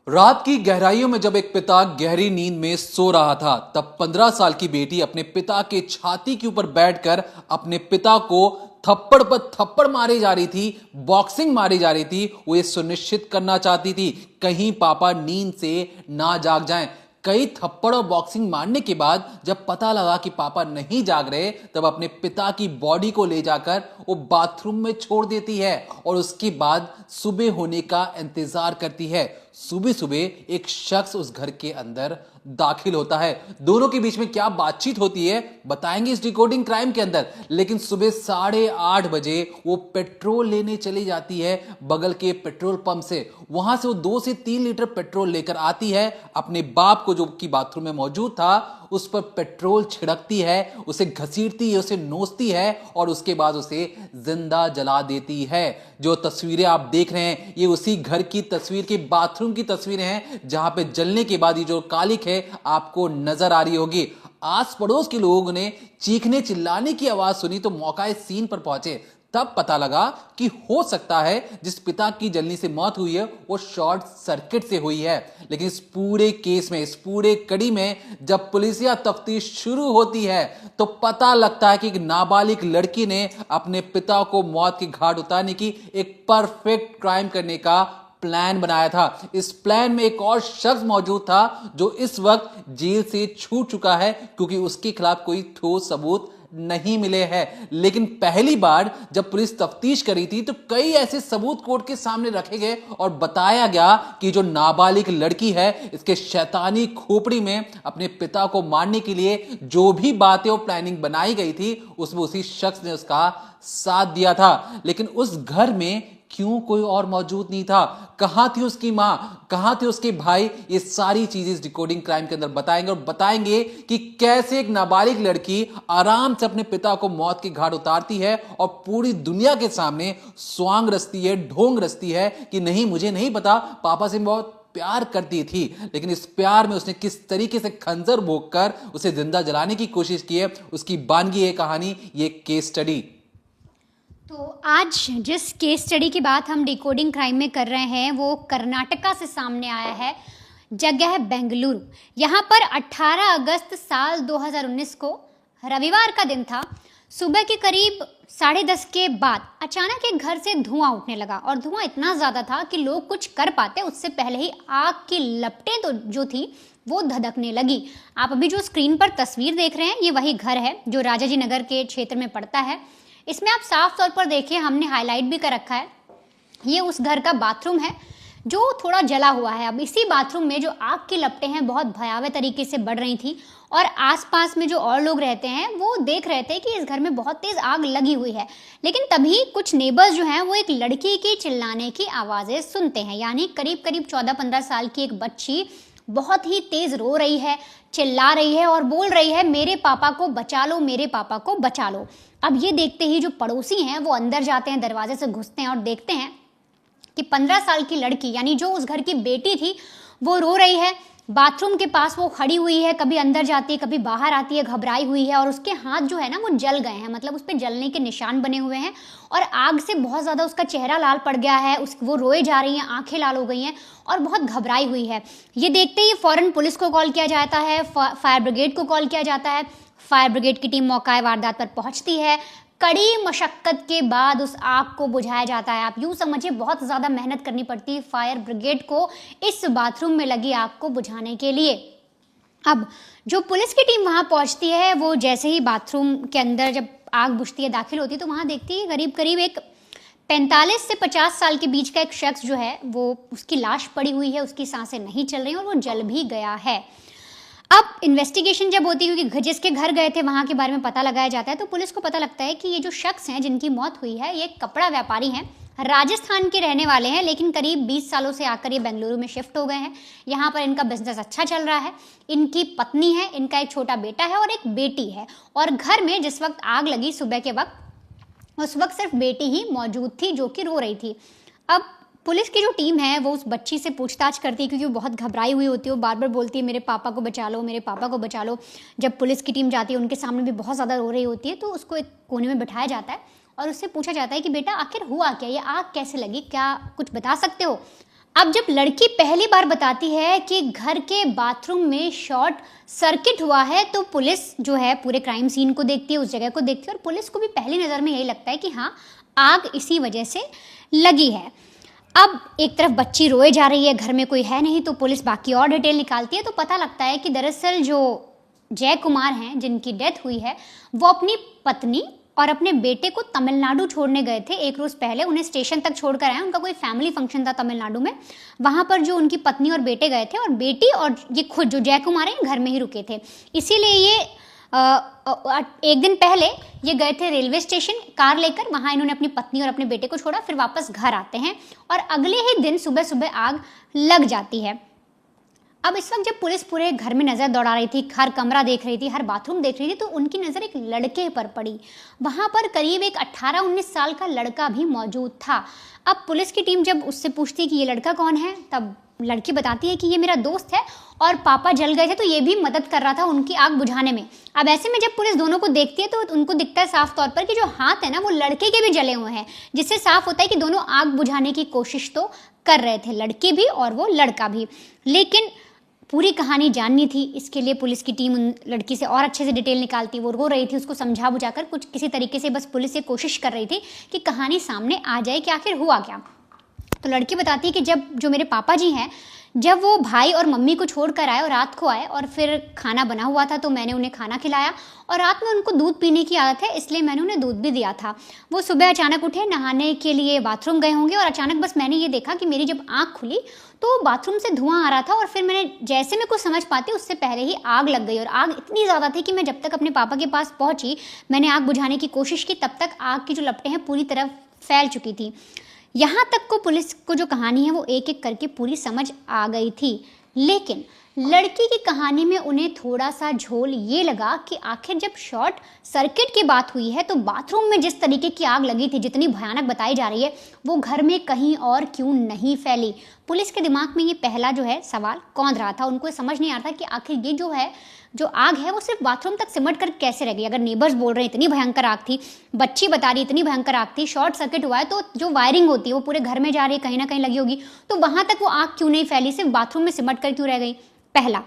रात की गहराइयों में जब एक पिता गहरी नींद में सो रहा था, तब 15 साल की बेटी अपने पिता के छाती के ऊपर बैठकर अपने पिता को थप्पड़ पर थप्पड़ मारी जा रही थी, बॉक्सिंग मारी जा रही थी। वो ये सुनिश्चित करना चाहती थी कहीं पापा नींद से ना जाग जाएं। कई थप्पड़ और बॉक्सिंग मारने के बाद जब पता लगा कि पापा नहीं जाग रहे, तब अपने पिता की बॉडी को ले जाकर वो बाथरूम में छोड़ देती है और उसके बाद सुबह होने का इंतजार करती है। सुबह सुबह एक शख्स उस घर के अंदर दाखिल होता है। दोनों के बीच में क्या बातचीत होती है बताएंगे इस डिकोडिंग क्राइम के अंदर। लेकिन सुबह 8:30 बजे वो पेट्रोल लेने चली जाती है बगल के पेट्रोल पंप से। वहां से वो 2 से 3 लीटर पेट्रोल लेकर आती है। अपने बाप को जो कि बाथरूम में मौजूद था उस पर पेट्रोल छिड़कती है, उसे घसीटती है, उसे नोचती है और उसके बाद उसे जिंदा जला देती है। जो तस्वीरें आप देख रहे हैं ये उसी घर की तस्वीर की बाथरूम की तस्वीरें हैं जहां पे जलने के बाद ये जो कालिक है आपको नजर आ रही होगी। आस पड़ोस के लोगों ने चीखने चिल्लाने की आवाज सुनी तो मौका सीन पर पहुंचे। तब पता लगा कि हो सकता है जिस पिता की जलने से मौत हुई है वो शॉर्ट सर्किट से हुई है। लेकिन इस पूरे केस में, इस पूरे कड़ी में जब पुलिसिया तफ्तीश शुरू होती है तो पता लगता है कि एक नाबालिग लड़की ने अपने पिता को मौत के घाट उतारने की एक परफेक्ट क्राइम करने का प्लान बनाया था। इस प्लान में एक और शख्स मौजूद था जो इस वक्त जेल से छूट चुका है क्योंकि उसके खिलाफ कोई ठोस सबूत नहीं मिले हैं। लेकिन पहली बार जब पुलिस तफ्तीश करी थी तो कई ऐसे सबूत कोर्ट के सामने रखे गए और बताया गया कि जो नाबालिग लड़की है इसके शैतानी खोपड़ी में अपने पिता को मारने के लिए जो भी बातें और प्लानिंग बनाई गई थी उसमें उसी शख्स ने उसका साथ दिया था। लेकिन उस घर में क्यों कोई और मौजूद नहीं था? कहां थी उसकी मां, कहां थे उसके भाई? ये सारी चीजें इस डिकोडिंग क्राइम के अंदर बताएंगे और बताएंगे कि कैसे एक नाबालिग लड़की आराम से अपने पिता को मौत के घाट उतारती है और पूरी दुनिया के सामने स्वांग रचती है, ढोंग रचती है कि नहीं, मुझे नहीं पता, पापा से बहुत प्यार करती थी। लेकिन इस प्यार में उसने किस तरीके से खंजर भोंककर उसे जिंदा जलाने की कोशिश की है, उसकी बानगी है कहानी, ये केस स्टडी। तो आज जिस केस स्टडी की बात हम डिकोडिंग क्राइम में कर रहे हैं वो कर्नाटका से सामने आया है। जगह है बेंगलुरु। यहाँ पर 18 अगस्त साल 2019 को रविवार का दिन था। सुबह के करीब 10:30 के बाद अचानक एक घर से धुआं उठने लगा और धुआं इतना ज़्यादा था कि लोग कुछ कर पाते उससे पहले ही आग की लपटें तो जो थी वो धधकने लगी। आप अभी जो स्क्रीन पर तस्वीर देख रहे हैं ये वही घर है जो राजाजी नगर के क्षेत्र में पड़ता है। इसमें आप साफ तौर पर देखिए, हमने हाईलाइट भी कर रखा है, ये उस घर का बाथरूम है जो थोड़ा जला हुआ है। अब इसी बाथरूम में जो आग की लपटें हैं बहुत भयावह तरीके से बढ़ रही थी और आसपास में जो और लोग रहते हैं वो देख रहे थे कि इस घर में बहुत तेज आग लगी हुई है। लेकिन तभी कुछ नेबर्स जो हैं वो एक लड़की की चिल्लाने की आवाज़ें सुनते हैं, यानी करीब करीब 14-15 साल की एक बच्ची बहुत ही तेज रो रही है, चिल्ला रही है और बोल रही है, मेरे पापा को बचा लो, मेरे पापा को बचा लो। अब ये देखते ही जो पड़ोसी हैं वो अंदर जाते हैं, दरवाजे से घुसते हैं और देखते हैं कि 15 साल की लड़की यानी जो उस घर की बेटी थी वो रो रही है। बाथरूम के पास वो खड़ी हुई है, कभी अंदर जाती है कभी बाहर आती है, घबराई हुई है और उसके हाथ जो है ना वो जल गए हैं, मतलब उस पर जलने के निशान बने हुए हैं और आग से बहुत ज़्यादा उसका चेहरा लाल पड़ गया है। वो रोए जा रही हैं, आंखें लाल हो गई हैं और बहुत घबराई हुई है। ये देखते ही फ़ौरन पुलिस को कॉल किया जाता है, फायर ब्रिगेड को कॉल किया जाता है। फायर ब्रिगेड की टीम मौका वारदात पर पहुंचती है। कड़ी मशक्कत के बाद उस आग को बुझाया जाता है। आप यूँ समझिए बहुत ज़्यादा मेहनत करनी पड़ती है फायर ब्रिगेड को इस बाथरूम में लगी आग को बुझाने के लिए। अब जो पुलिस की टीम वहाँ पहुँचती है वो जैसे ही बाथरूम के अंदर जब आग बुझती है, दाखिल होती है, तो वहाँ देखती है करीब करीब एक 45 से 50 साल के बीच का एक शख्स जो है वो उसकी लाश पड़ी हुई है, उसकी सांसें नहीं चल रही और वो जल भी गया है। अब इन्वेस्टिगेशन जब होती है, क्योंकि जिसके घर गए थे वहाँ के बारे में पता लगाया जाता है, तो पुलिस को पता लगता है कि ये जो शख्स हैं जिनकी मौत हुई है ये कपड़ा व्यापारी हैं, राजस्थान के रहने वाले हैं, लेकिन करीब 20 सालों से आकर ये बेंगलुरु में शिफ्ट हो गए हैं। यहाँ पर इनका बिजनेस अच्छा चल रहा है। इनकी पत्नी है, इनका एक छोटा बेटा है और एक बेटी है। और घर में जिस वक्त आग लगी सुबह के वक्त, उस वक्त सिर्फ बेटी ही मौजूद थी जो कि रो रही थी। अब पुलिस की जो टीम है वो उस बच्ची से पूछताछ करती है क्योंकि वो बहुत घबराई हुई होती है, वो बार बार बोलती है मेरे पापा को बचा लो, मेरे पापा को बचा लो। जब पुलिस की टीम जाती है उनके सामने भी बहुत ज़्यादा रो रही होती है, तो उसको एक कोने में बिठाया जाता है और उससे पूछा जाता है कि बेटा आखिर हुआ क्या, ये आग कैसे लगी, क्या कुछ बता सकते हो? अब जब लड़की पहली बार बताती है कि घर के बाथरूम में शॉर्ट सर्किट हुआ है, तो पुलिस जो है पूरे क्राइम सीन को देखती है, उस जगह को देखती है, और पुलिस को भी पहली नज़र में यही लगता है कि हाँ, आग इसी वजह से लगी है। अब एक तरफ बच्ची रोए जा रही है, घर में कोई है नहीं, तो पुलिस बाकी और डिटेल निकालती है, तो पता लगता है कि दरअसल जो जय कुमार हैं, जिनकी डेथ हुई है, वो अपनी पत्नी और अपने बेटे को तमिलनाडु छोड़ने गए थे। एक रोज़ पहले उन्हें स्टेशन तक छोड़कर आए, उनका कोई फैमिली फंक्शन था तमिलनाडु में, वहाँ पर जो उनकी पत्नी और बेटे गए थे, और बेटी और ये खुद जो जय कुमार हैं घर में ही रुके थे। इसीलिए ये एक दिन पहले ये गए थे रेलवे स्टेशन कार लेकर, वहाँ इन्होंने अपनी पत्नी और अपने बेटे को छोड़ा, फिर वापस घर आते हैं और अगले ही दिन सुबह सुबह आग लग जाती है। अब इस वक्त जब पुलिस पूरे घर में नज़र दौड़ा रही थी, हर कमरा देख रही थी, हर बाथरूम देख रही थी, तो उनकी नज़र एक लड़के पर पड़ी। वहाँ पर करीब एक 18-19 साल का लड़का भी मौजूद था। अब पुलिस की टीम जब उससे पूछती है कि ये लड़का कौन है, तब लड़की बताती है कि ये मेरा दोस्त है और पापा जल गए थे तो ये भी मदद कर रहा था उनकी आग बुझाने में। अब ऐसे में जब पुलिस दोनों को देखती है तो उनको दिखता है साफ तौर पर कि जो हाथ है ना वो लड़के के भी जले हुए हैं, जिससे साफ होता है कि दोनों आग बुझाने की कोशिश तो कर रहे थे, लड़की भी और वो लड़का भी। लेकिन पूरी कहानी जाननी थी, इसके लिए पुलिस की टीम उन लड़की से और अच्छे से डिटेल निकालती। वो रो रही थी, उसको समझा बुझाकर कुछ किसी तरीके से बस पुलिस ये कोशिश कर रही थी कि कहानी सामने आ जाए कि आखिर हुआ क्या। तो लड़की बताती है कि जब जो मेरे पापा जी हैं, जब वो भाई और मम्मी को छोड़ कर आए और रात को आए और फिर खाना बना हुआ था तो मैंने उन्हें खाना खिलाया, और रात में उनको दूध पीने की आदत है इसलिए मैंने उन्हें दूध भी दिया था। वो सुबह अचानक उठे, नहाने के लिए बाथरूम गए होंगे, और अचानक बस मैंने ये देखा कि मेरी जब आँख खुली तो बाथरूम से धुआं आ रहा था, और फिर मैंने जैसे मैं कुछ समझ पाती उससे पहले ही आग लग गई। और आग इतनी ज़्यादा थी कि मैं जब तक अपने पापा के पास पहुँची, मैंने आग बुझाने की कोशिश की, तब तक आग की जो लपटें हैं पूरी तरफ फैल चुकी थी। यहाँ तक को पुलिस को जो कहानी है वो एक एक करके पूरी समझ आ गई थी, लेकिन लड़की की कहानी में उन्हें थोड़ा सा झोल ये लगा कि आखिर जब शॉर्ट सर्किट की बात हुई है तो बाथरूम में जिस तरीके की आग लगी थी, जितनी भयानक बताई जा रही है, वो घर में कहीं और क्यों नहीं फैली। पुलिस के दिमाग में ये पहला जो है सवाल कौंध रहा था। उनको समझ नहीं आ रहा था कि आखिर ये जो आग है वो सिर्फ बाथरूम तक सिमट कर कैसे रह गई। अगर नेबर्स बोल रहे हैं इतनी भयंकर आग थी, बच्ची बता रही इतनी भयंकर आग थी, शॉर्ट सर्किट हुआ है तो जो वायरिंग होती है वो पूरे घर में जा रही है, कहीं ना कहीं लगी होगी, तो वहां तक वो आग क्यों नहीं फैली, सिर्फ बाथरूम में सिमट कर क्यों रह गई, पहला।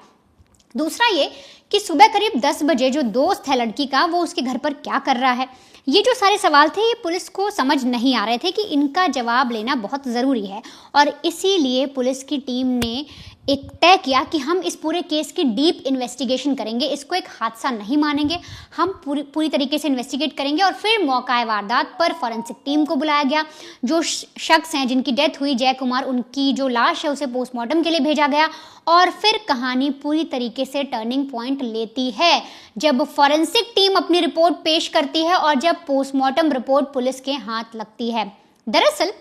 दूसरा ये कि सुबह करीब 10 बजे जो दोस्त है लड़की का वो उसके घर पर क्या कर रहा है। ये जो सारे सवाल थे ये पुलिस को समझ नहीं आ रहे थे कि इनका जवाब लेना बहुत ज़रूरी है, और इसीलिए पुलिस की टीम ने एक तय किया कि हम इस पूरे केस की डीप इन्वेस्टिगेशन करेंगे, इसको एक हादसा नहीं मानेंगे, हम पूरी तरीके से इन्वेस्टिगेट करेंगे। और फिर मौका वारदात पर फॉरेंसिक टीम को बुलाया गया। जो शख्स हैं जिनकी डेथ हुई जय कुमार, उनकी जो लाश है उसे पोस्टमार्टम के लिए भेजा गया, और फिर कहानी पूरी तरीके से टर्निंग पॉइंट लेती है जब फॉरेंसिक टीम अपनी रिपोर्ट पेश करती है और जब पोस्टमार्टम रिपोर्ट पुलिस के हाथ लगती है। दरअसल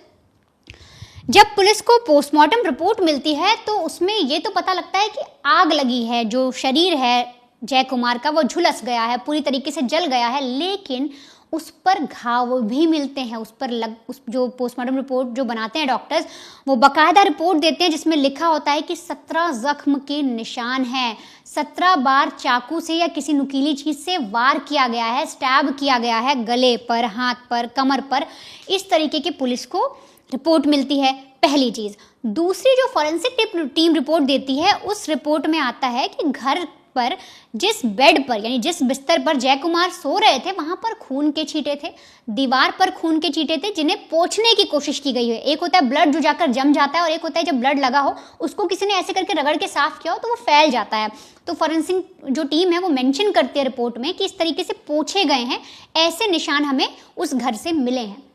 जब पुलिस को पोस्टमार्टम रिपोर्ट मिलती है तो उसमें ये तो पता लगता है कि आग लगी है, जो शरीर है जय कुमार का वो झुलस गया है, पूरी तरीके से जल गया है, लेकिन उस पर घाव भी मिलते हैं। उस जो पोस्टमार्टम रिपोर्ट जो बनाते हैं डॉक्टर्स, वो बाकायदा रिपोर्ट देते हैं जिसमें लिखा होता है कि 17 जख्म के निशान हैं, 17 बार चाकू से या किसी नुकीली चीज़ से वार किया गया है, स्टैब किया गया है गले पर, हाथ पर, कमर पर, इस तरीके की पुलिस को रिपोर्ट मिलती है, पहली चीज़। दूसरी जो फॉरेंसिक टीम रिपोर्ट देती है उस रिपोर्ट में आता है कि घर पर जिस बेड पर यानी जिस बिस्तर पर जय कुमार सो रहे थे वहां पर खून के छींटे थे, दीवार पर खून के छींटे थे जिन्हें पोंछने की कोशिश की गई है। एक होता है ब्लड जो जाकर जम जाता है, और एक होता है जब ब्लड लगा हो उसको किसी ने ऐसे करके रगड़ के साफ किया हो तो वो फैल जाता है। तो फॉरेंसिक जो टीम है वो मेंशन करती है रिपोर्ट में कि इस तरीके से पोंछे गए हैं, ऐसे निशान हमें उस घर से मिले हैं।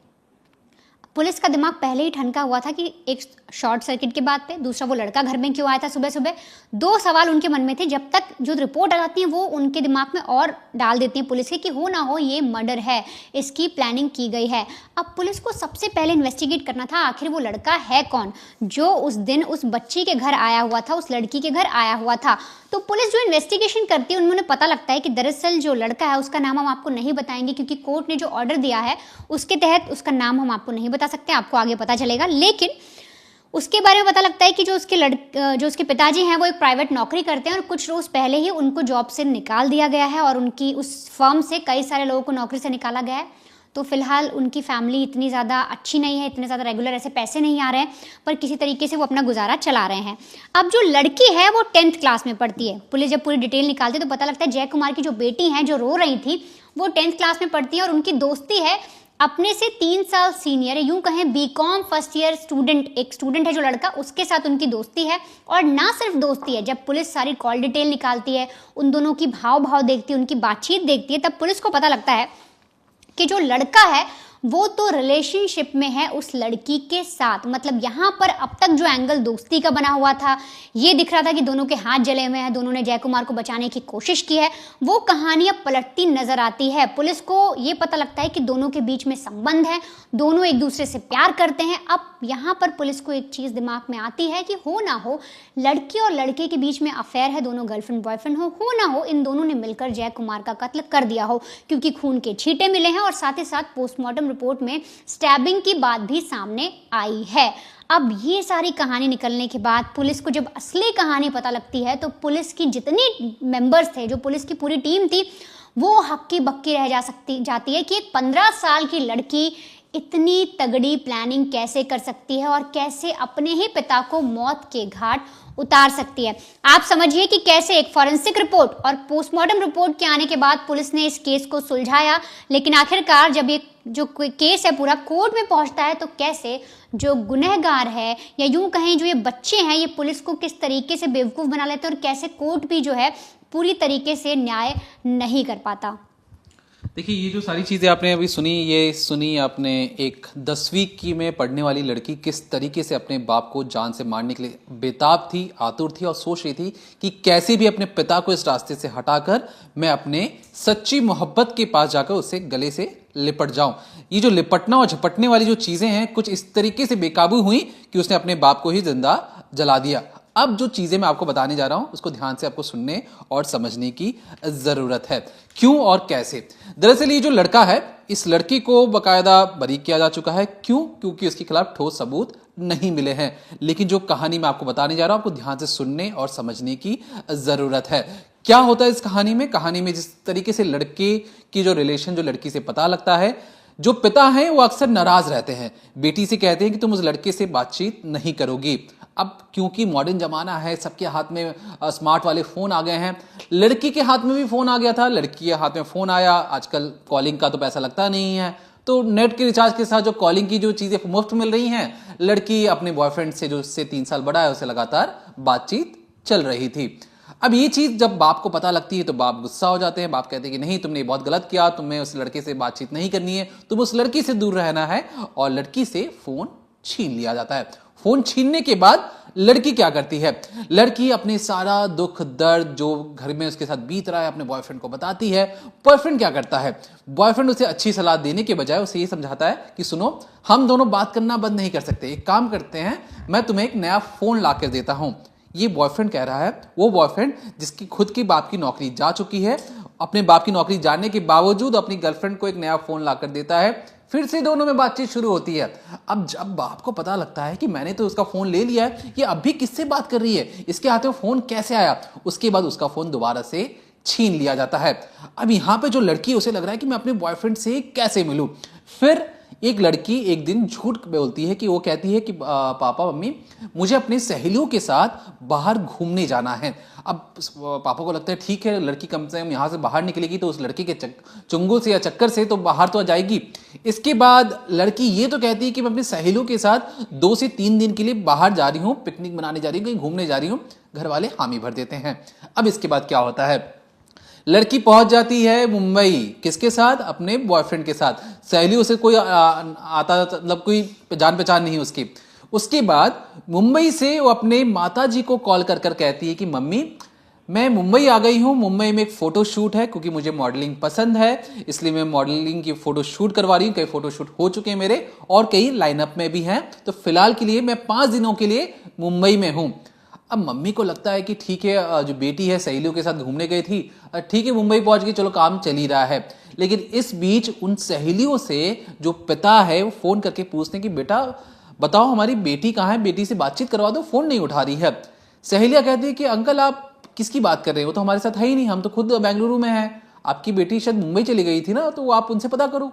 पुलिस का दिमाग पहले ही ठनका हुआ था कि एक शॉर्ट सर्किट की बात पे, दूसरा वो लड़का घर में क्यों आया था सुबह सुबह। दो सवाल उनके मन में थे, जब तक जो रिपोर्ट आ जाती है वो उनके दिमाग में और डाल देती है पुलिस के कि हो ना हो ये मर्डर है, इसकी प्लानिंग की गई है। अब पुलिस को सबसे पहले इन्वेस्टिगेट करना था आखिर वो लड़का है कौन जो उस दिन उस बच्ची के घर आया हुआ था, उस लड़की के घर आया हुआ था। तो पुलिस जो इन्वेस्टिगेशन करती है उन्होंने पता लगता है कि दरअसल जो लड़का है उसका नाम हम आपको नहीं बताएंगे क्योंकि कोर्ट ने जो ऑर्डर दिया है उसके तहत उसका नाम हम आपको नहीं बता सकते, आपको आगे पता चलेगा। लेकिन उसके बारे में पता लगता है कि जो उसके पिताजी हैं वो एक प्राइवेट नौकरी करते हैं और कुछ रोज पहले ही उनको जॉब से निकाल दिया गया है और उनकी उस फर्म से कई सारे लोगों को नौकरी से निकाला गया है। तो फिलहाल उनकी फैमिली इतनी ज़्यादा अच्छी नहीं है, इतने ज़्यादा रेगुलर ऐसे पैसे नहीं आ रहे हैं, पर किसी तरीके से वो अपना गुजारा चला रहे हैं। अब जो लड़की है वो 10th क्लास में पढ़ती है। पुलिस जब पूरी डिटेल निकालती है तो पता लगता है जय कुमार की जो बेटी है जो रो रही थी वो 10th क्लास में पढ़ती है और उनकी दोस्ती है अपने से 3 साल सीनियर है, यूं कहें बीकॉम फर्स्ट ईयर स्टूडेंट, एक स्टूडेंट है जो लड़का, उसके साथ उनकी दोस्ती है। और ना सिर्फ दोस्ती है, जब पुलिस सारी कॉल डिटेल निकालती है, उन दोनों की भाव देखती है, उनकी बातचीत देखती है, तब पुलिस को पता लगता है कि जो लड़का है वो तो रिलेशनशिप में है उस लड़की के साथ। मतलब यहाँ पर अब तक जो एंगल दोस्ती का बना हुआ था, ये दिख रहा था कि दोनों के हाथ जले हुए हैं, दोनों ने जय कुमार को बचाने की कोशिश की है, वो कहानी अब पलटती नजर आती है। पुलिस को ये पता लगता है कि दोनों के बीच में संबंध है, दोनों एक दूसरे से प्यार करते हैं। अब यहाँ पर पुलिस को एक चीज़ दिमाग में आती है कि हो ना हो लड़की और लड़के के बीच में अफेयर है, दोनों गर्लफ्रेंड बॉयफ्रेंड हो ना हो इन दोनों ने मिलकर जय कुमार का कत्ल कर दिया हो, क्योंकि खून के छींटे मिले हैं और साथ ही साथ पोस्टमार्टम रिपोर्ट में स्टैबिंग की बात भी सामने आई है। अब ये सारी कहानी निकलने के बाद पुलिस को जब असली कहानी पता लगती है तो पुलिस की जितने मेंबर्स थे, जो पुलिस की पूरी टीम थी, वो हक्की बक्की रह जाती है कि एक 15 साल की लड़की इतनी तगड़ी प्लानिंग कैसे कर सकती है और कैसे अपने ही पिता को मौत के घाट उतार सकती है। आप समझिए कि कैसे एक फॉरेंसिक रिपोर्ट और पोस्टमार्टम रिपोर्ट के आने के बाद पुलिस ने इस केस को सुलझाया, लेकिन आखिरकार जब ये जो केस है पूरा कोर्ट में पहुंचता है तो कैसे जो गुनहगार है या यूं कहें जो ये बच्चे हैं ये पुलिस को किस तरीके से बेवकूफ़ बना लेते हैं और कैसे कोर्ट भी जो है पूरी तरीके से न्याय नहीं कर पाता। देखिए, ये जो सारी चीज़ें आपने अभी सुनी आपने एक 10वीं की में पढ़ने वाली लड़की किस तरीके से अपने बाप को जान से मारने के लिए बेताब थी, आतुर थी और सोच रही थी कि कैसे भी अपने पिता को इस रास्ते से हटाकर मैं अपने सच्ची मोहब्बत के पास जाकर उससे गले से लिपट जाऊं। ये जो लिपटना और झपटने वाली जो चीज़ें हैं कुछ इस तरीके से बेकाबू हुई कि उसने अपने बाप को ही जिंदा जला दिया। अब जो चीजें मैं आपको बताने जा रहा हूं उसको ध्यान से आपको सुनने और समझने की जरूरत है। क्यों और कैसे? दरअसल ये जो लड़का है, इस लड़की को बकायदा बरी किया जा चुका है। क्यों? क्योंकि उसके खिलाफ ठोस सबूत नहीं मिले हैं। लेकिन जो कहानी मैं आपको बताने जा रहा हूं आपको ध्यान से सुनने और समझने की जरूरत है। क्या होता है इस कहानी में? कहानी में जिस तरीके से लड़के की जो रिलेशन जो लड़की से पता लगता है, जो पिता हैं वो अक्सर नाराज रहते हैं, बेटी से कहते हैं कि तुम उस लड़के से बातचीत नहीं करोगी। अब क्योंकि मॉडर्न जमाना है, सबके हाथ में स्मार्ट वाले फोन आ गए हैं, लड़की के हाथ में भी फोन आ गया था, लड़की के हाथ में फोन आया। आजकल कॉलिंग का तो पैसा लगता नहीं है, तो नेट के रिचार्ज के साथ जो कॉलिंग की जो चीजें मुफ्त मिल रही हैं, लड़की अपने बॉयफ्रेंड से जो उससे 3 साल बड़ा है उससे लगातार बातचीत चल रही थी। अब ये चीज जब बाप को पता लगती है तो बाप गुस्सा हो जाते हैं। बाप कहते हैं कि नहीं, तुमने बहुत गलत किया, तुम्हें उस लड़के से बातचीत नहीं करनी है, तुम उस लड़की से दूर रहना है, और लड़की से फोन छीन लिया जाता है। फोन छीनने के बाद लड़की क्या करती है? लड़की अपने सारा दुख दर्द जो घर में उसके साथ बीत रहा है अपने बॉयफ्रेंड को बताती है। बॉयफ्रेंड क्या करता है? बॉयफ्रेंड उसे अच्छी सलाह देने के बजाय उसे ये समझाता है कि सुनो, हम दोनों बात करना बंद नहीं कर सकते, एक काम करते हैं, मैं तुम्हें एक नया फोन ला कर देता हूं। ये बॉयफ्रेंड कह रहा है, वो बॉयफ्रेंड जिसकी खुद की बाप की नौकरी जा चुकी है, अपने बाप की नौकरी जाने के बावजूद अपनी गर्लफ्रेंड को एक नया फोन ला कर देता है। फिर से दोनों में बातचीत शुरू होती है। अब जब बाप को पता लगता है कि मैंने तो उसका फोन ले लिया है, ये अब भी किससे बात कर रही है, इसके हाथ में फोन कैसे आया, उसके बाद उसका फोन दोबारा से छीन लिया जाता है। अब यहां पे जो लड़की, उसे लग रहा है कि मैं अपने बॉयफ्रेंड से कैसे मिलूं। फिर एक लड़की एक दिन झूठ बोलती है कि वो कहती है कि पापा मम्मी, मुझे अपने सहेलियों के साथ बाहर घूमने जाना है। अब पापा को लगता है ठीक है, लड़की कम से कम यहाँ से बाहर निकलेगी तो उस लड़के के चुंगल से या चक्कर से तो बाहर तो आ जाएगी। इसके बाद लड़की ये तो कहती है कि मैं अपनी सहेलियों के साथ 2 से 3 दिन के लिए बाहर जा रही हूँ, पिकनिक मनाने जा रही हूँ, कहीं घूमने जा रही हूँ। घर वाले हामी भर देते हैं। अब इसके बाद क्या होता है? लड़की पहुंच जाती है मुंबई, किसके साथ? अपने बॉयफ्रेंड के साथ। सहेलियों से कोई आता मतलब कोई जान पहचान नहीं उसकी। उसके बाद मुंबई से वो अपने माताजी को कॉल कर कर कहती है कि मम्मी, मैं मुंबई आ गई हूँ, मुंबई में एक फोटो शूट है, क्योंकि मुझे मॉडलिंग पसंद है इसलिए मैं मॉडलिंग की फोटो शूट करवा रही हूँ। कई फोटो शूट हो चुके हैं मेरे और कई लाइनअप में भी हैं, तो फिलहाल के लिए मैं 5 दिनों के लिए मुंबई में हूँ। अब मम्मी को लगता है कि ठीक है, जो बेटी है सहेलियों के साथ घूमने गई थी, ठीक है मुंबई पहुंच गई, चलो काम चल ही रहा है। लेकिन इस बीच उन सहेलियों से जो पिता है वो फोन करके पूछते हैं कि बेटा बताओ हमारी बेटी कहाँ है, बेटी से बातचीत करवा दो, फोन नहीं उठा रही है। सहेलियां कहती है कि अंकल आप किसकी बात कर रहे हो, तो हमारे साथ है ही नहीं, हम तो खुद बेंगलुरु में हैं, आपकी बेटी शायद मुंबई चली गई थी ना, तो आप उनसे पता करो।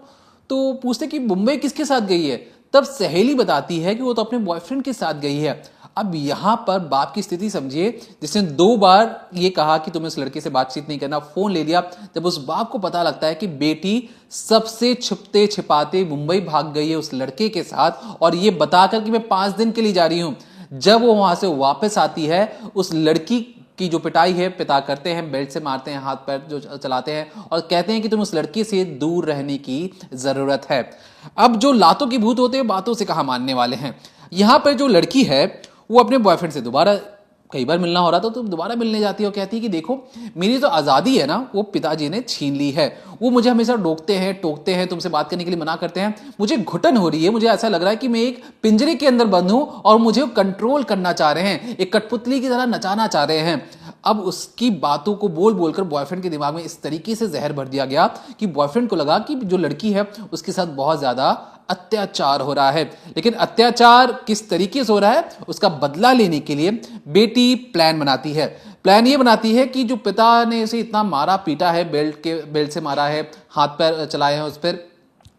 तो पूछते कि मुंबई किसके साथ गई है, तब सहेली बताती है कि वो तो अपने बॉयफ्रेंड के साथ गई है। अब यहां पर बाप की स्थिति समझिए, जिसने 2 बार ये कहा कि तुम्हें उस लड़के से बातचीत नहीं करना, फोन ले लिया। जब उस बाप को पता लगता है कि बेटी सबसे छुपते छिपाते मुंबई भाग गई है उस लड़के के साथ, और ये बताकर कि मैं 5 दिन के लिए जा रही हूं, जब वो वहां से वापस आती है, उस लड़की की जो पिटाई है पिता करते हैं, बेल्ट से मारते हैं, हाथ पैर जो चलाते हैं, और कहते हैं कि तुम उस लड़की से दूर रहने की जरूरत है। अब जो लातों के भूत होते हैं बातों से कहां मानने वाले हैं। यहां पर जो लड़की है वो अपने बॉयफ्रेंड से दोबारा कई बार मिलना हो रहा था, तो दोबारा मिलने जाती है और कहती है कि देखो मेरी जो आज़ादी है ना वो पिताजी ने छीन ली है। वो मुझे हमेशा टोकते हैं, तुमसे बात करने के लिए मना करते हैं, मुझे घुटन हो रही है, मुझे ऐसा लग रहा है कि मैं एक पिंजरे के अंदर बंद हूं और मुझे कंट्रोल करना चाह रहे हैं, एक कठपुतली की तरह नचाना चाह रहे हैं। अब उसकी बातों को बोल बोलकर बॉयफ्रेंड के दिमाग में इस तरीके से जहर भर दिया गया कि बॉयफ्रेंड को लगा कि जो लड़की है उसके साथ बहुत ज्यादा अत्याचार हो रहा है। लेकिन अत्याचार किस तरीके से हो रहा है उसका बदला लेने के लिए बेटी प्लान बनाती है। प्लान ये बनाती है कि जो पिता ने उसे इतना मारा पीटा है, बेल्ट से मारा है, हाथ पैर चलाए हैं उस पर,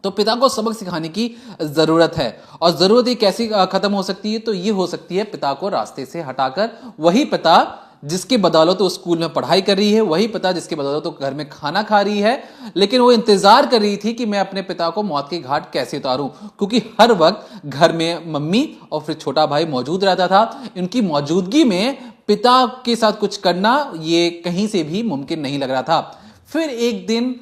तो पिता को सबक सिखाने की जरूरत है। और जरूरत ये कैसे खत्म हो सकती है, तो ये हो सकती है पिता को रास्ते से हटाकर। वही पिता जिसके बदौलत वो स्कूल में पढ़ाई कर रही है, वही पिता जिसके बदौलत वो घर में खाना खा रही है, लेकिन वो इंतजार कर रही थी कि मैं अपने पिता को मौत के घाट कैसे उतारूं, क्योंकि हर वक्त घर में मम्मी और फिर छोटा भाई मौजूद रहता था। इनकी मौजूदगी में पिता के साथ कुछ करना ये कहीं से भी मुमकिन नहीं लग रहा था। फिर एक दिन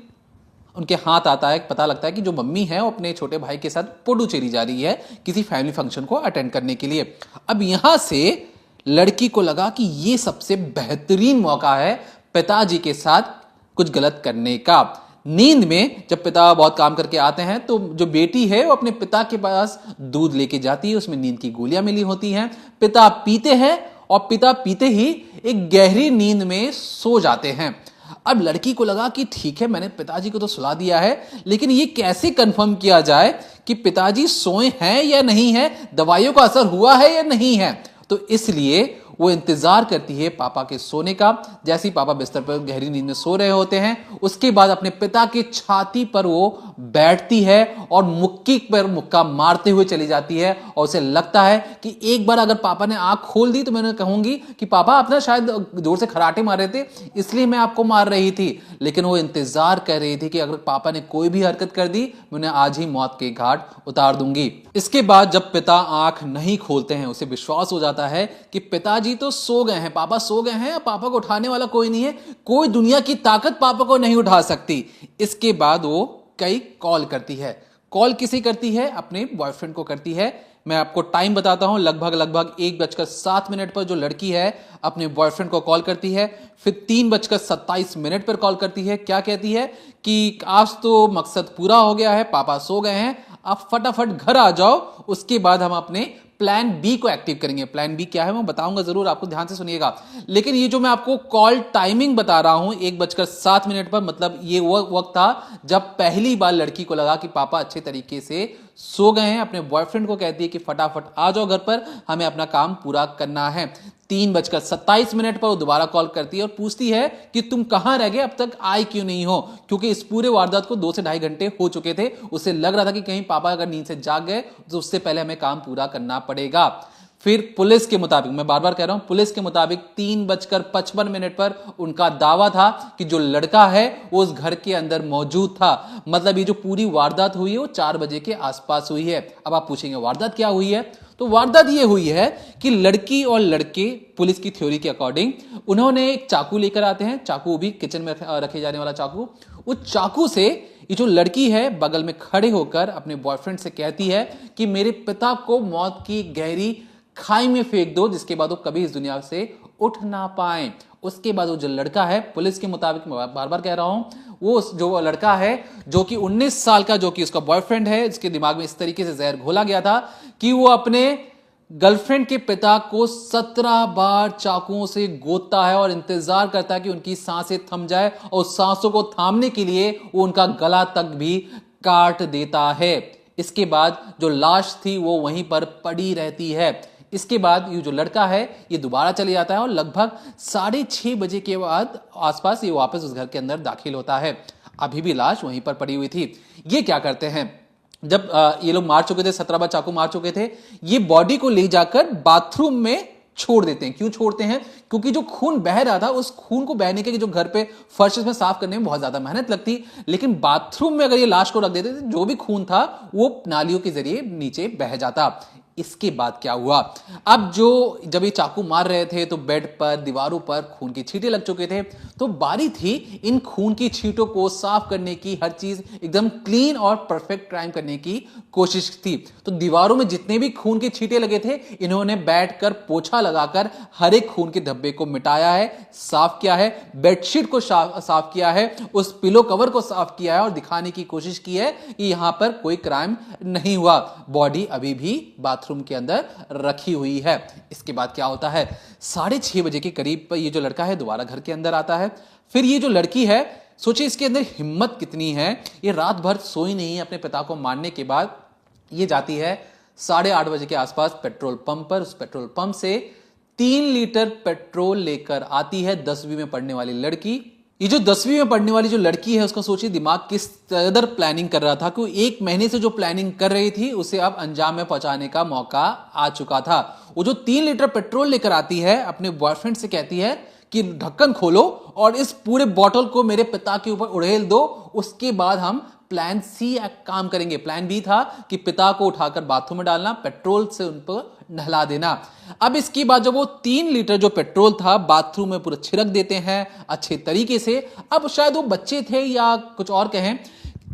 उनके हाथ आता है, पता लगता है कि जो मम्मी है वो अपने छोटे भाई के साथ पुडुचेरी जा रही है किसी फैमिली फंक्शन को अटेंड करने के लिए। अब यहां से लड़की को लगा कि ये सबसे बेहतरीन मौका है पिताजी के साथ कुछ गलत करने का। नींद में जब पिता बहुत काम करके आते हैं तो जो बेटी है वो अपने पिता के पास दूध लेके जाती है, उसमें नींद की गोलियां मिली होती हैं। पिता पीते हैं और पिता पीते ही एक गहरी नींद में सो जाते हैं। अब लड़की को लगा कि ठीक है मैंने पिताजी को तो सुला दिया है, लेकिन ये कैसे कंफर्म किया जाए कि पिताजी सोए हैं या नहीं है, दवाइयों का असर हुआ है या नहीं है। तो इसलिए वो इंतजार करती है पापा के सोने का। जैसे ही पापा बिस्तर पर गहरी नींद में सो रहे होते हैं, उसके बाद अपने पिता की छाती पर वो बैठती है और मुक्की पर मुक्का मारते हुए चली जाती है। और उसे लगता है कि एक बार अगर पापा ने आंख खोल दी तो मैं कहूंगी कि पापा अपना शायद जोर से खराटे मार रहे थे इसलिए मैं आपको मार रही थी। लेकिन वो इंतजार कर रही थी कि अगर पापा ने कोई भी हरकत कर दी मैं उन्हें आज ही मौत के घाट उतार दूंगी। इसके बाद जब पिता आंख नहीं खोलते हैं, उसे विश्वास हो जाता है कि पिताजी तो सो गए हैं, पापा सो गए हैं, पापा को उठाने वाला कोई नहीं है, कोई दुनिया की ताकत पापा को नहीं उठा सकती। इसके बाद वो कई कॉल करती है। कॉल किसे करती है? अपने बॉयफ्रेंड को करती है। मैं आपको टाइम बताता हूं, लगभग 1:07 पर जो लड़की है अपने बॉयफ्रेंड को कॉल करती है। फिर 3:27 पर कॉल करती है। क्या कहती है कि आज तो मकसद पूरा हो गया है, पापा सो गए हैं, आप फटाफट घर आ जाओ, उसके बाद हम अपने प्लान बी को एक्टिव करेंगे। प्लान बी क्या है मैं बताऊंगा जरूर, आपको ध्यान से सुनिएगा। लेकिन ये जो मैं आपको कॉल टाइमिंग बता रहा हूं 1:07 पर, मतलब ये वो वक्त था जब पहली बार लड़की को लगा कि पापा अच्छे तरीके से सो गए हैं। अपने बॉयफ्रेंड को कहती है कि फटाफट आ जाओ घर पर, हमें अपना काम पूरा करना है। 3:27 पर वो दोबारा कॉल करती है और पूछती है कि तुम कहां रह गए, अब तक आए क्यों नहीं हो, क्योंकि इस पूरे वारदात को 2 से ढाई घंटे हो चुके थे। उसे लग रहा था कि कहीं पापा अगर नींद से जाग गए तो उससे पहले हमें काम पूरा करना पड़ेगा। फिर पुलिस के मुताबिक, मैं बार बार कह रहा हूं, पुलिस के मुताबिक 3:55 पर उनका दावा था कि जो लड़का है वो उस घर के अंदर मौजूद था। मतलब ये जो पूरी वारदात हुई है वो 4 बजे के आसपास हुई है। अब आप पूछेंगे वारदात क्या हुई है, तो वारदात ये हुई है कि लड़की और लड़के, पुलिस की थ्योरी के अकॉर्डिंग, उन्होंने एक चाकू लेकर आते हैं, चाकू भी किचन में रखे जाने वाला चाकू। उस चाकू से ये जो लड़की है बगल में खड़े होकर अपने बॉयफ्रेंड से कहती है कि मेरे पिता को मौत की गहरी खाई में फेंक दो, जिसके बाद वो कभी इस दुनिया से उठ ना पाए। उसके बाद वो जो लड़का है, पुलिस के मुताबिक, मैं बार बार कह रहा हूं, वो जो लड़का है जो कि 19 साल का, जो कि उसका बॉयफ्रेंड है, जिसके दिमाग में इस तरीके से जहर घोला गया था कि वो अपने गर्लफ्रेंड के पिता को 17 बार चाकुओं से गोदता है और इंतजार करता है कि उनकी सांसें थम जाए, और सांसों को थामने के लिए वो उनका गला तक भी काट देता है। इसके बाद जो लाश थी वो वहीं पर पड़ी रहती है। इसके बाद ये जो लड़का है ये दोबारा चले जाता है और लगभग 6:30 बजे के बाद आसपास ये वापस उस घर के अंदर दाखिल होता है। अभी भी लाश वहीं पर पड़ी हुई थी। ये क्या करते हैं, जब ये लोग मार चुके थे, 17 बार चाकू मार चुके थे, ये बॉडी को ले जाकर बाथरूम में छोड़ देते हैं। क्यों छोड़ते हैं? क्योंकि जो खून बह रहा था, उस खून को बहने के जो घर पे फर्श में साफ करने में बहुत ज्यादा मेहनत लगती, लेकिन बाथरूम में अगर ये लाश को रख देते थे, जो भी खून था वो नालियों के जरिए नीचे बह जाता। इसके बाद क्या हुआ? अब जब ये चाकू मार रहे थे तो बेड पर, दीवारों पर खून की छींटे लग चुके थे, तो बारी थी इन खून की छींटों को साफ करने की, हर चीज एकदम क्लीन और परफेक्ट क्राइम करने की कोशिश थी। तो दीवारों में जितने भी खून के छींटे लगे थे, इन्होंने बैठकर पोछा लगाकर हर एक खून के धब्बे को मिटाया है, साफ किया है, बेडशीट को साफ किया है, उस पिलो कवर को साफ किया है और दिखाने की कोशिश की है कि यहां पर कोई क्राइम नहीं हुआ। बॉडी अभी भी बाथरूम के अंदर रखी हुई है। इसके बाद क्या होता है? 6:30 बजे के करीब ये जो लड़का है दोबारा घर के अंदर आता है। फिर ये जो लड़की है, सोचिए इसके अंदर हिम्मत कितनी है। ये रात भर सोई नहीं है। अपने पिता को मारने के बाद ये जाती है 8:30 बजे के आसपास पेट्रोल पंप पर। उस पेट्रोल पंप से 3 लीटर पेट्रोल लेकर आती है 10वीं में पढ़ने वाली लड़की। ये जो 10वीं में पढ़ने वाली जो लड़की है, उसका सोचिए दिमाग किस कदर प्लानिंग कर रहा था कि 1 महीने से जो प्लानिंग कर रही थी उसे अब अंजाम में पहुंचाने का मौका आ चुका था। वो जो 3 लीटर पेट्रोल लेकर आती है, अपने बॉयफ्रेंड से कहती है कि ढक्कन खोलो और इस पूरे बॉटल को मेरे पिता के ऊपर उड़ेल दो, उसके बाद हम प्लान सी काम करेंगे। प्लान बी था कि पिता को उठाकर बाथरूम में डालना, पेट्रोल से उन पर नहला देना। अब इसके बाद जब वो 3 लीटर जो पेट्रोल था बाथरूम में पूरा छिड़क देते हैं अच्छे तरीके से। अब शायद वो बच्चे थे या कुछ और कहें,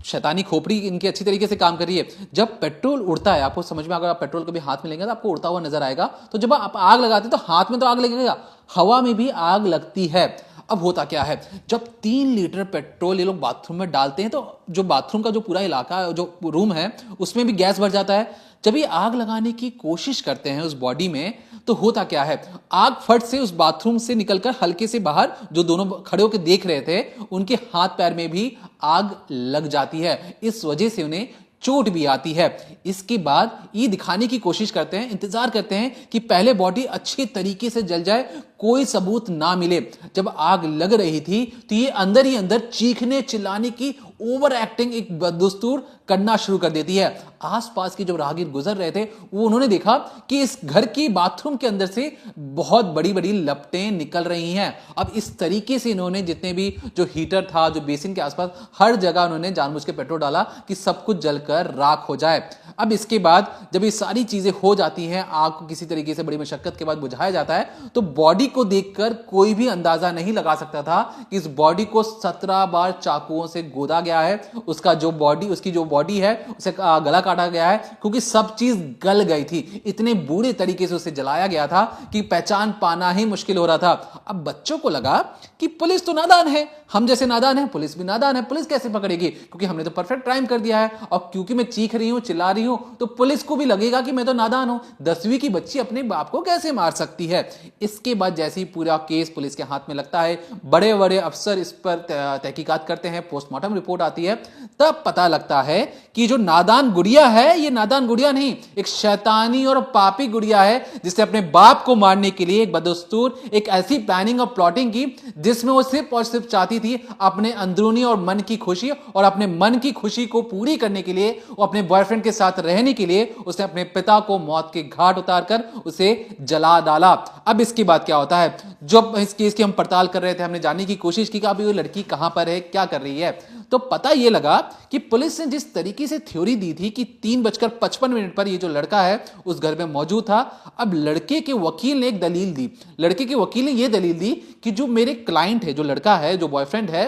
शैतानी खोपड़ी इनकी अच्छी तरीके से काम कर रही है। जब पेट्रोल उड़ता है, आपको समझ में, अगर आप पेट्रोल कभी हाथ में लेंगे तो आपको उड़ता हुआ नजर आएगा। तो जब आप आग लगाते तो हाथ में तो आग लगेगा, हवा में भी आग लगती है। अब होता क्या है, जब 3 लीटर पेट्रोल ये लोग बाथरूम में डालते हैं तो जो बाथरूम का जो पूरा इलाका, जो रूम है, उसमें भी गैस भर जाता है। जब ये आग लगाने की कोशिश करते हैं उस बॉडी में, तो होता क्या है, आग फट से उस बाथरूम से निकलकर हल्के से बाहर, जो दोनों खड़े होकर देख रहे थे, उनके हाथ पैर में भी आग लग जाती है। इस वजह से उन्हें चोट भी आती है। इसके बाद ये दिखाने की कोशिश करते हैं, इंतजार करते हैं कि पहले बॉडी अच्छे तरीके से जल जाए, कोई सबूत ना मिले। जब आग लग रही थी तो ये अंदर ही अंदर चीखने चिल्लाने की ओवर एक्टिंग एक बदस्तूर करना शुरू कर देती है। आसपास के जो राहगीर गुजर रहे थे वो उन्होंने देखा कि इस घर की बाथरूम के अंदर से बहुत बड़ी बड़ी लपटें निकल रही हैं। अब इस तरीके से इन्होंने जितने भी जो हीटर था, जो बेसिन के आसपास, हर जगह उन्होंने जानबूझ के पेट्रोल डाला कि सब कुछ जलकर राख हो जाए। अब इसके बाद जब ये सारी चीजें हो जाती हैं, आग को किसी तरीके से बड़ी मशक्कत के बाद बुझाया जाता है, तो बॉडी को देखकर कोई भी अंदाजा नहीं लगा सकता था कि इस बॉडी को 17 बार चाकुओं से गोदा गया है। उसकी जो बॉडी है उसे गला काटा गया है, क्योंकि सब चीज गल गई थी। इतने बुरे तरीके से उसे जलाया गया था कि पहचान पाना ही मुश्किल हो रहा था। अब बच्चों को लगा कि पुलिस तो नादान है, हम जैसे नादान है, पुलिस भी नादान है, पुलिस कैसे पकड़ेगी, क्योंकि हमने तो परफेक्ट क्राइम कर दिया है। और क्योंकि मैं चीख रही हूं, चिल्ला रही हूं, तो पुलिस को भी लगेगा कि मैं तो नादान हूं। 10वीं की बच्ची अपने बाप को कैसे मार सकती है। इसके बाद जैसे ही पूरा केस पुलिस के हाथ में लगता है, बड़े बड़े अफसर इस पर तहकीकात करते हैं, पोस्टमार्टम रिपोर्ट आती है, तब पता लगता है कि जो नादान गुड़िया है, ये नादान गुड़िया नहीं, एक शैतानी और पापी गुड़िया है, जिसने अपने बाप को मारने के लिए एक बदस्तूर, एक ऐसी प्लानिंग और प्लॉटिंग की जिसमें वो सिर्फ और सिर्फ चाहती थी अपने अंदरूनी और मन की खुशी, और अपने मन की खुशी को पूरी करने के लिए, वो अपने बॉयफ्रेंड के साथ रहने के लिए, उसने अपने पिता को मौत के घाट उतारकर उसे जला डाला। अब इसके बाद क्या होता है, जब इस केस की हम पड़ताल कर रहे थे, हमने जानने की कोशिश की कि अभी वो लड़की कहां पर है, क्या कर रही है, तो पता यह लगा कि पुलिस ने जिस तरीके से थ्योरी दी थी कि 3:55 पर ये जो लड़का है उस घर में मौजूद था। अब लड़के के वकील ने एक दलील दी। लड़के के वकील ने यह दलील दी कि जो मेरे क्लाइंट है, जो लड़का है, जो बॉयफ्रेंड है,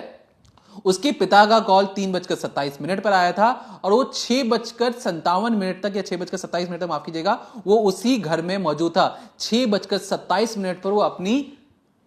उसके पिता का कॉल 3:27 पर आया था और वो 6:57 तक या 6:27 तक, माफ कीजिएगा, वो उसी घर में मौजूद था। 6:27 पर वो अपनी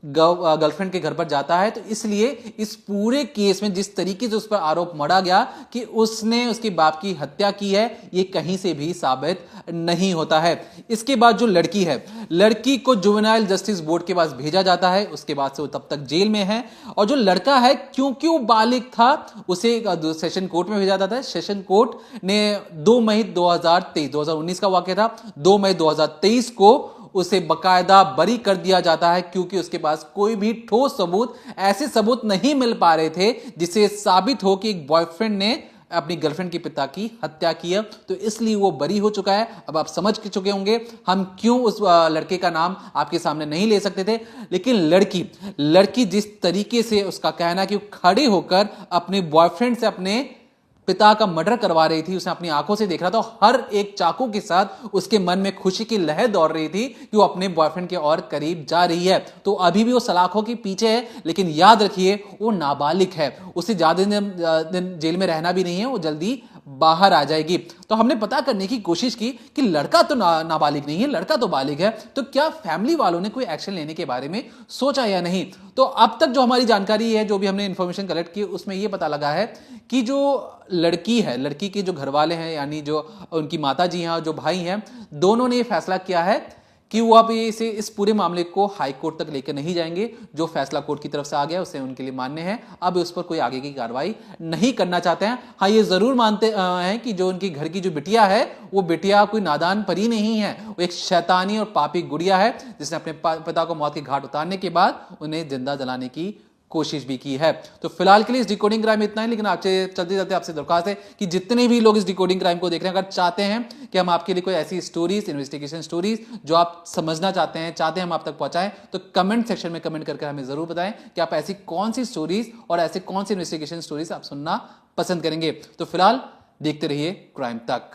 गर्लफ्रेंड के घर पर जाता है। तो इसलिए इस पूरे केस में जिस तरीके से उस पर आरोप मढ़ा गया कि उसने उसके बाप की हत्या की है, ये कहीं से भी साबित नहीं होता है। इसके बाद जो लड़की है, लड़की को जुवेनाइल जस्टिस बोर्ड के पास भेजा जाता है। उसके बाद से वो तब तक जेल में है। और जो लड़का है, क्योंकि वो बालिग था, उसे सेशन कोर्ट में भेजा जाता है। सेशन कोर्ट ने 2 मई 2019 का वाकया था, 2 मई 2023 को उसे बकायदा बरी कर दिया जाता है, क्योंकि उसके पास कोई भी ठोस सबूत, ऐसे सबूत नहीं मिल पा रहे थे जिसे साबित हो कि एक बॉयफ्रेंड ने अपनी गर्लफ्रेंड के पिता की हत्या की है, तो इसलिए वो बरी हो चुका है। अब आप समझ चुके होंगे हम क्यों उस लड़के का नाम आपके सामने नहीं ले सकते थे। लेकिन लड़की जिस तरीके से, उसका कहना कि वो खड़े होकर अपने बॉयफ्रेंड से अपने पिता का मर्डर करवा रही थी, उसने अपनी आंखों से देख रहा था, हर एक चाकू के साथ उसके मन में खुशी की लहर दौड़ रही थी कि वो अपने बॉयफ्रेंड के और करीब जा रही है। तो अभी भी वो सलाखों के पीछे है, लेकिन याद रखिए वो नाबालिग है, उसे ज्यादा दिन जेल में रहना भी नहीं है, वो जल्दी बाहर आ जाएगी। तो हमने पता करने की कोशिश की कि लड़का तो नाबालिग नहीं है, लड़का तो बालिग है, तो क्या फैमिली वालों ने कोई एक्शन लेने के बारे में सोचा या नहीं। तो अब तक जो हमारी जानकारी है, जो भी हमने इंफॉर्मेशन कलेक्ट की, उसमें यह पता लगा है कि जो लड़की है, लड़की के जो घर वाले हैं, यानी जो उनकी माता जी हैं और जो भाई हैं, दोनों ने यह फैसला किया है कि वो अब इस पूरे मामले को हाई कोर्ट तक लेकर नहीं जाएंगे। जो फैसला कोर्ट की तरफ से आ गया उसे उनके लिए मान्य है, अब उस पर कोई आगे की कार्रवाई नहीं करना चाहते हैं। हाँ, ये जरूर मानते हैं कि जो उनकी घर की जो बिटिया है, वो बिटिया कोई नादान परी नहीं है, वो एक शैतानी और पापी गुड़िया है, जिसने अपने पिता को मौत के घाट उतारने के बाद उन्हें जिंदा जलाने की कोशिश भी की है। तो फिलहाल के लिए इस डिकोडिंग क्राइम में इतना है, लेकिन आपसे चलते चलते आपसे दरख्वास्त है कि जितने भी लोग इस डिकोडिंग क्राइम को देख रहे हैं, अगर चाहते हैं कि हम आपके लिए कोई ऐसी स्टोरीज, इन्वेस्टिगेशन स्टोरीज जो आप समझना चाहते हैं हम आप तक पहुंचाएं, तो कमेंट सेक्शन में कमेंट करके हमें जरूर बताएं कि आप ऐसी कौन सी स्टोरीज और ऐसे कौन सी इन्वेस्टिगेशन स्टोरीज आप सुनना पसंद करेंगे। तो फिलहाल देखते रहिए क्राइम तक।